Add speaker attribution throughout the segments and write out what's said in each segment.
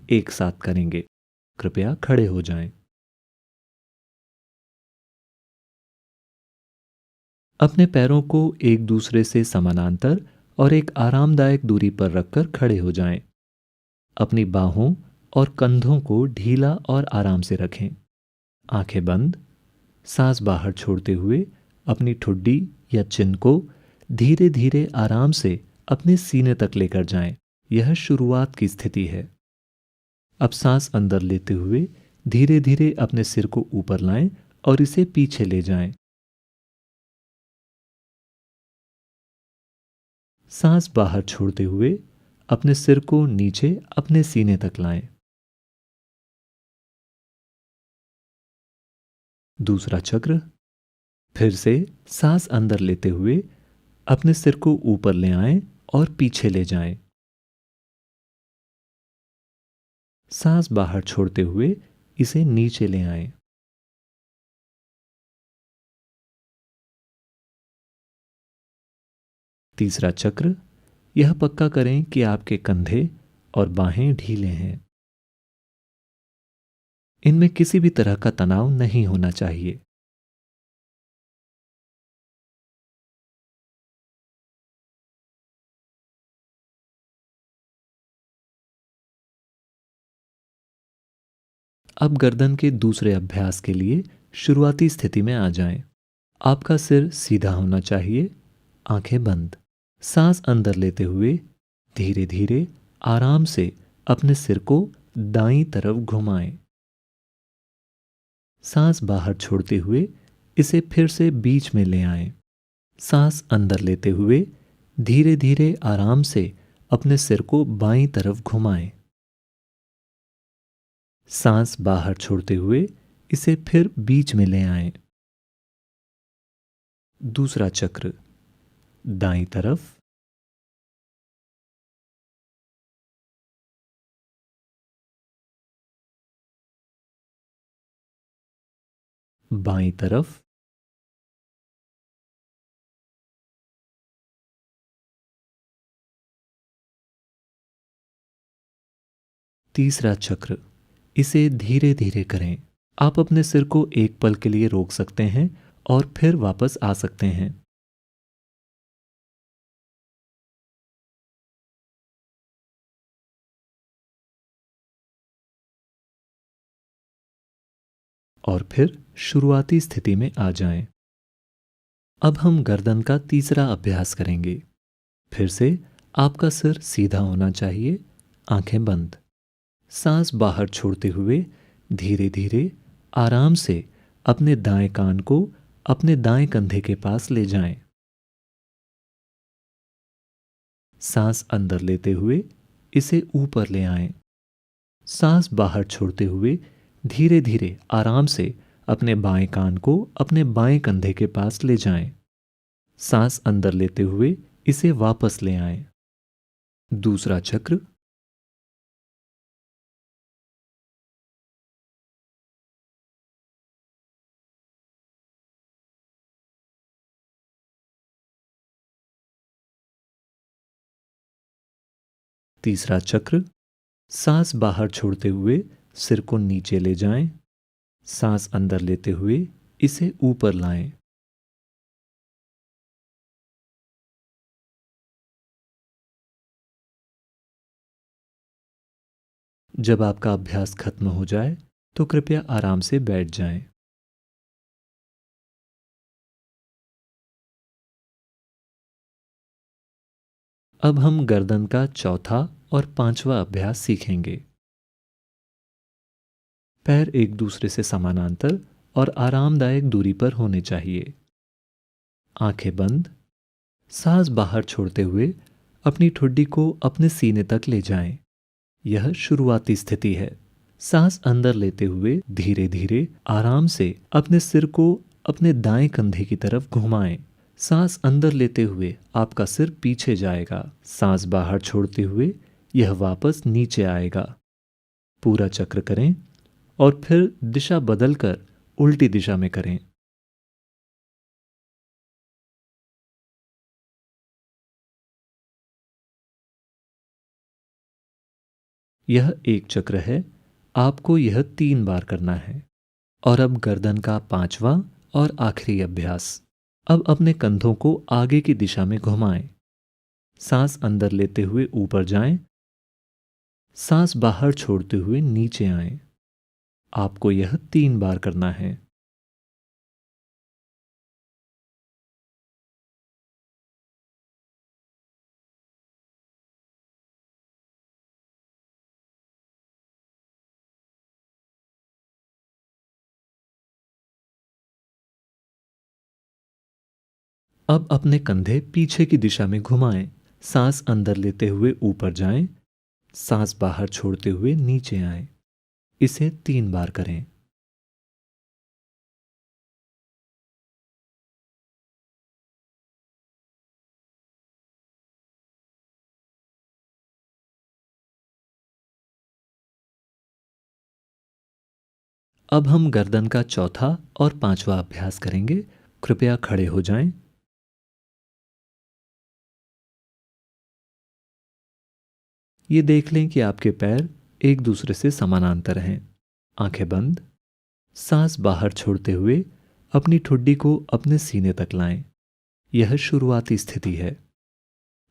Speaker 1: एक साथ करेंगे। कृपया खड़े हो जाएं। अपने पैरों को एक दूसरे से समानांतर और एक आरामदायक दूरी पर रखकर खड़े हो जाएं। अपनी बाहों और कंधों को ढीला और आराम से रखें। आंखें बंद। सांस बाहर छोड़ते हुए अपनी ठुड्डी या चिन को धीरे धीरे आराम से अपने सीने तक लेकर जाएं। यह शुरुआत की स्थिति है। अब सांस अंदर लेते हुए धीरे धीरे अपने सिर को ऊपर लाएं और इसे पीछे ले जाएं। सांस बाहर छोड़ते हुए अपने सिर को नीचे अपने सीने तक लाएं। दूसरा चक्र। फिर से सांस अंदर लेते हुए अपने सिर को ऊपर ले आएं और पीछे ले जाएं। सांस बाहर छोड़ते हुए इसे नीचे ले आएं। तीसरा चक्र। यह पक्का करें कि आपके कंधे और बाहें ढीले हैं। इनमें किसी भी तरह का तनाव नहीं होना चाहिए। अब गर्दन के दूसरे अभ्यास के लिए शुरुआती स्थिति में आ जाएं। आपका सिर सीधा होना चाहिए। आंखें बंद। सांस अंदर लेते हुए धीरे धीरे आराम से अपने सिर को दाईं तरफ घुमाएं। सांस बाहर छोड़ते हुए इसे फिर से बीच में ले आएं। सांस अंदर लेते हुए धीरे धीरे आराम से अपने सिर को बाईं तरफ घुमाएं। सांस बाहर छोड़ते हुए इसे फिर बीच में ले आएं। दूसरा चक्र। दाईं तरफ। बाईं तरफ। तीसरा चक्र। इसे धीरे धीरे करें। आप अपने सिर को एक पल के लिए रोक सकते हैं और फिर वापस आ सकते हैं। और फिर शुरुआती स्थिति में आ जाएं। अब हम गर्दन का तीसरा अभ्यास करेंगे। फिर से आपका सिर सीधा होना चाहिए। आंखें बंद। सांस बाहर छोड़ते हुए धीरे धीरे आराम से अपने दाएं कान को अपने दाएं कंधे के पास ले जाएं। सांस अंदर लेते हुए इसे ऊपर ले आएं। सांस बाहर छोड़ते हुए धीरे धीरे आराम से अपने बाएं कान को अपने बाएं कंधे के पास ले जाएं। सांस अंदर लेते हुए इसे वापस ले आएं। दूसरा चक्र। तीसरा चक्र। सांस बाहर छोड़ते हुए सिर को नीचे ले जाएं। सांस अंदर लेते हुए इसे ऊपर लाएं। जब आपका अभ्यास खत्म हो जाए तो कृपया आराम से बैठ जाएं। अब हम गर्दन का चौथा और पांचवा अभ्यास सीखेंगे। पैर एक दूसरे से समानांतर और आरामदायक दूरी पर होने चाहिए। आंखें बंद। सांस बाहर छोड़ते हुए अपनी ठुड्डी को अपने सीने तक ले जाएं। यह शुरुआती स्थिति है। सांस अंदर लेते हुए धीरे धीरे आराम से अपने सिर को अपने दाएं कंधे की तरफ घुमाएं। सांस अंदर लेते हुए आपका सिर पीछे जाएगा। सांस बाहर छोड़ते हुए यह वापस नीचे आएगा। पूरा चक्र करें और फिर दिशा बदलकर उल्टी दिशा में करें। यह एक चक्र है। आपको यह 3 बार करना है। और अब गर्दन का 5वां और आखिरी अभ्यास। अब अपने कंधों को आगे की दिशा में घुमाएं। सांस अंदर लेते हुए ऊपर जाएं। सांस बाहर छोड़ते हुए नीचे आएं। आपको यह 3 बार करना है। अब अपने कंधे पीछे की दिशा में घुमाएं। सांस अंदर लेते हुए ऊपर जाएं। सांस बाहर छोड़ते हुए नीचे आएं। इसे 3 बार करें। अब हम गर्दन का चौथा और 5वां अभ्यास करेंगे। कृपया खड़े हो जाएं। ये देख लें कि आपके पैर एक दूसरे से समानांतर हैं। आंखें बंद। सांस बाहर छोड़ते हुए अपनी ठुड्डी को अपने सीने तक लाएं। यह शुरुआती स्थिति है।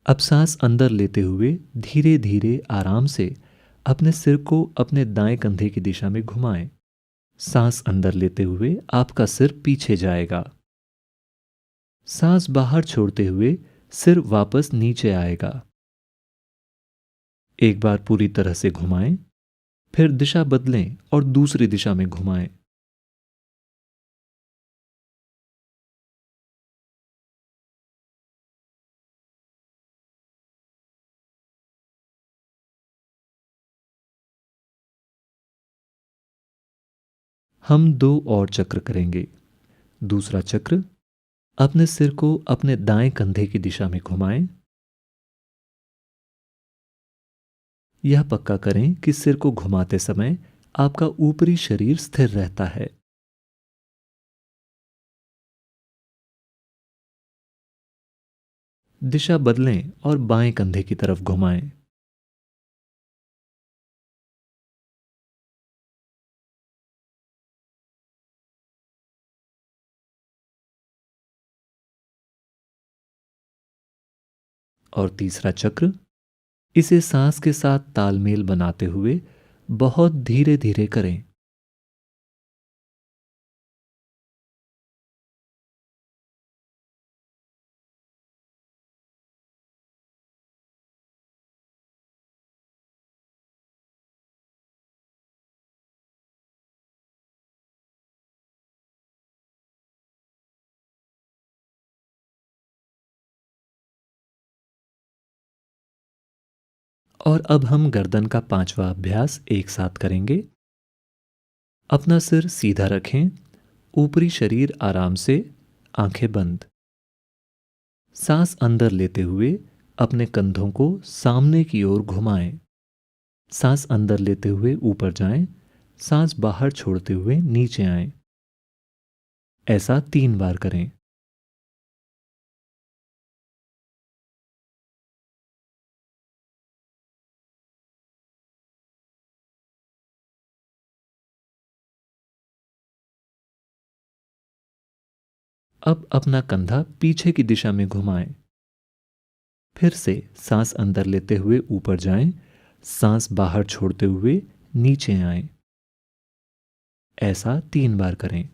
Speaker 1: अब सांस अंदर लेते हुए धीरे धीरे आराम से अपने सिर को अपने दाएं कंधे की दिशा में घुमाएं। सांस अंदर लेते हुए आपका सिर पीछे जाएगा। सांस बाहर छोड़ते हुए सिर वापस नीचे आएगा। एक बार पूरी तरह से घुमाएं, फिर दिशा बदलें और दूसरी दिशा में घुमाएं। हम 2 और चक्र करेंगे। दूसरा चक्र, अपने सिर को अपने दाएं कंधे की दिशा में घुमाएं। यह पक्का करें कि सिर को घुमाते समय आपका ऊपरी शरीर स्थिर रहता है। दिशा बदलें और बाएं कंधे की तरफ घुमाएं। और तीसरा चक्र, इसे सांस के साथ तालमेल बनाते हुए बहुत धीरे धीरे करें। और अब हम गर्दन का 5वां अभ्यास एक साथ करेंगे। अपना सिर सीधा रखें, ऊपरी शरीर आराम से, आंखें बंद। सांस अंदर लेते हुए अपने कंधों को सामने की ओर घुमाएं। सांस अंदर लेते हुए ऊपर जाएं। सांस बाहर छोड़ते हुए नीचे आएं। ऐसा 3 बार करें। अब अपना कंधा पीछे की दिशा में घुमाएं। फिर से सांस अंदर लेते हुए ऊपर जाएं। सांस बाहर छोड़ते हुए नीचे आएं। ऐसा 3 बार करें।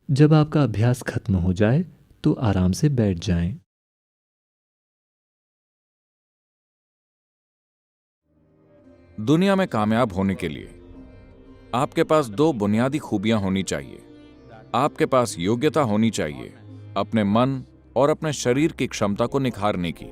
Speaker 1: जब आपका अभ्यास खत्म हो जाए तो आराम से बैठ जाएं।
Speaker 2: दुनिया में कामयाब होने के लिए आपके पास 2 बुनियादी खूबियां होनी चाहिए। आपके पास योग्यता होनी चाहिए अपने मन और अपने शरीर की क्षमता को निखारने की।